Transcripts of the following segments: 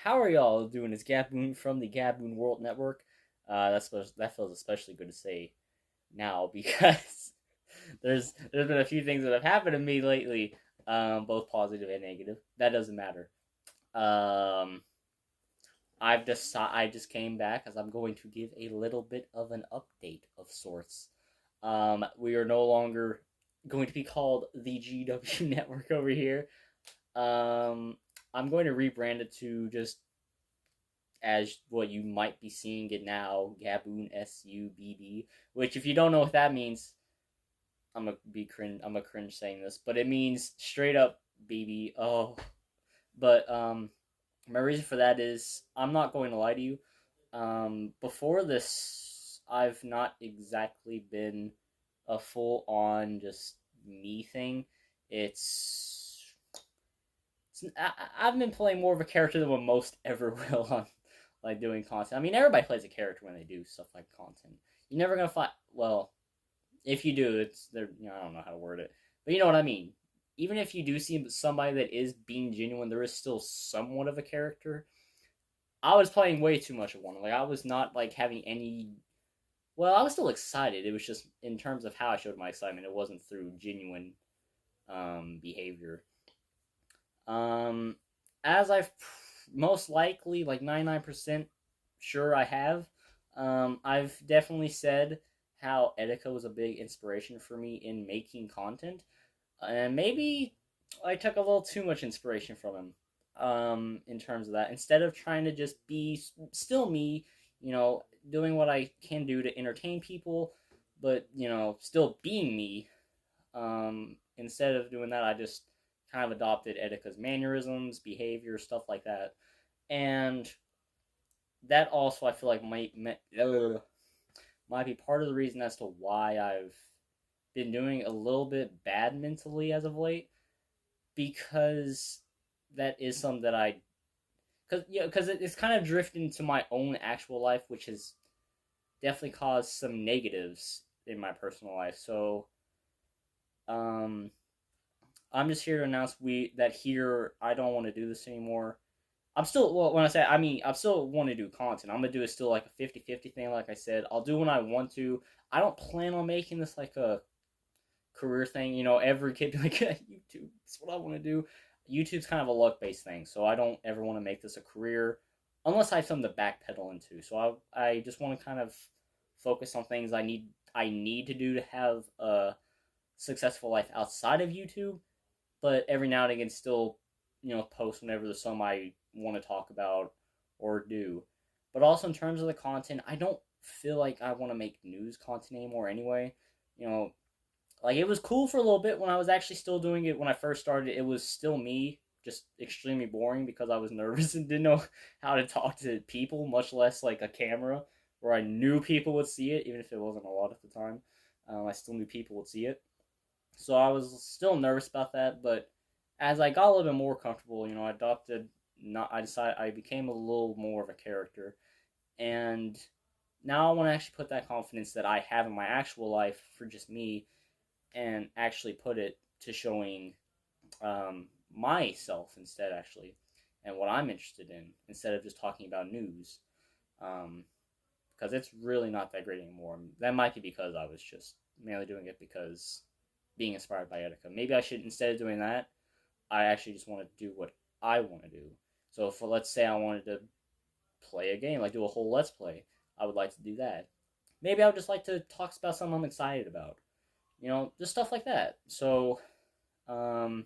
How are y'all doing? It's Gaboon from the Gaboon World Network. That feels especially good to say now because there's been a few things that have happened to me lately, both positive and negative. That doesn't matter. Um, I just came back as I'm going to give a little bit of an update of sorts. We are no longer going to be called the GW Network over here. Um, I'm going to rebrand it to just as what you might be seeing it now, Gaboon SUBB. Which, if you don't know what that means, I'm gonna be cringe. I'm a cringe saying this, but it means straight up BB. Oh, but my reason for that is I'm not going to lie to you. Before this, I've not exactly been a full on just me thing. It's, I've been playing more of a character than what most ever will on like doing content. I mean, everybody plays a character when they do stuff like content. You're never gonna find. Well, if you do, it's there. I don't know how to word it, but you know what I mean. Even if you do see somebody that is being genuine, there is still somewhat of a character. I was playing way too much of one. Like I was not like having any. Well, I was still excited. It was just in terms of how I showed my excitement. It wasn't through genuine behavior. Um, as I've most likely like 99% sure I have. I've definitely said how Etika was a big inspiration for me in making content, and maybe I took a little too much inspiration from him. In terms of that, instead of trying to just be still me, doing what I can do to entertain people, but still being me. Instead of doing that, I just kind of adopted Etika's mannerisms, behavior, stuff like that, and that also I feel like might be part of the reason as to why I've been doing a little bit bad mentally as of late, because that is something that I because it's kind of drifted into my own actual life, which has definitely caused some negatives in my personal life. So um I'm just here to announce we that here I don't want to do this anymore. I'm still, well, when I say, I mean, I still want to do content. I'm going to do it still like a 50-50 thing, like I said. I'll do when I want to. I don't plan on making this like a career thing. Every kid be like, yeah, YouTube, that's what I want to do. YouTube's kind of a luck based thing, so I don't ever want to make this a career unless I have something to backpedal into. So I just want to kind of focus on things I need to do to have a successful life outside of YouTube, but every now and again still, post whenever there's some I want to talk about or do. But also in terms of the content, I don't feel like I want to make news content anymore anyway. You know, like it was cool for a little bit when I was actually still doing it when I first started. It was still me, just extremely boring because I was nervous and didn't know how to talk to people, much less like a camera where I knew people would see it, even if it wasn't a lot at the time. I still knew people would see it. So I was still nervous about that, but as I got a little bit more comfortable, I adopted. Not I decided I became a little more of a character, and now I want to actually put that confidence that I have in my actual life for just me, and actually put it to showing myself instead, actually, and what I'm interested in instead of just talking about news. Um, because it's really not that great anymore. That might be because I was just mainly doing it because being inspired by Etika. Maybe I should, instead of doing that, I actually just want to do what I want to do. So for, let's say I wanted to play a game, like do a whole let's play, I would like to do that. Maybe I would just like to talk about something I'm excited about. Just stuff like that. So, um,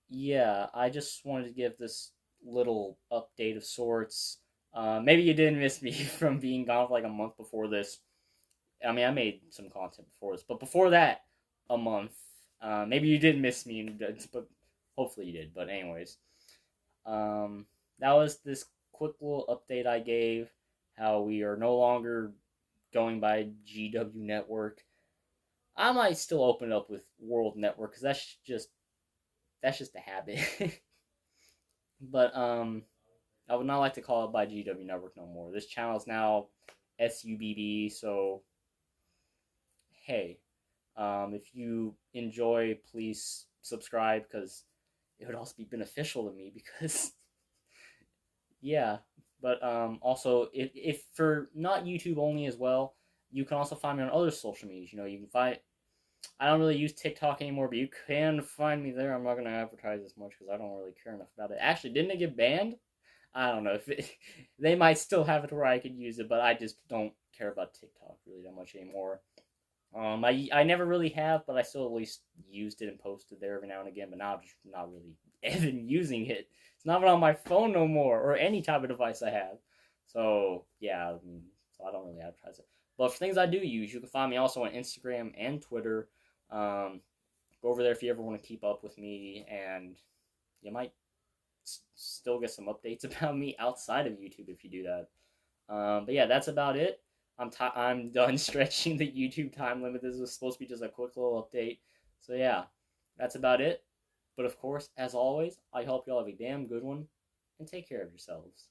yeah, I just wanted to give this little update of sorts. Maybe you didn't miss me from being gone for like a month before this. I mean, I made some content before this, but before that, a month. Maybe you did miss me, but hopefully you did. But anyways, um, that was this quick little update I gave. How we are no longer going by GW Network. I might still open it up with World Network because that's just a habit. But I would not like to call it by GW Network no more. This channel is now SUBB. So hey, if you enjoy, please subscribe because it would also be beneficial to me because Yeah, but also if for not YouTube only as well, you can also find me on other social medias. You know, you can find. I don't really use TikTok anymore, but you can find me there. I'm not gonna advertise as much because I don't really care enough about it. Actually, didn't it get banned? I don't know if it, they might still have it where I could use it, but I just don't care about TikTok really that much anymore. I never really have, but I still at least used it and posted there every now and again. But now I'm just not really even using it. It's not even on my phone no more, or any type of device I have. So yeah, so I don't really advertise it. But for things I do use, you can find me also on Instagram and Twitter. Um, Go over there if you ever want to keep up with me, and you might still get some updates about me outside of YouTube if you do that. But yeah, that's about it. I'm done stretching the YouTube time limit. This was supposed to be just a quick little update. So yeah, that's about it. But of course, as always, I hope y'all have a damn good one and take care of yourselves.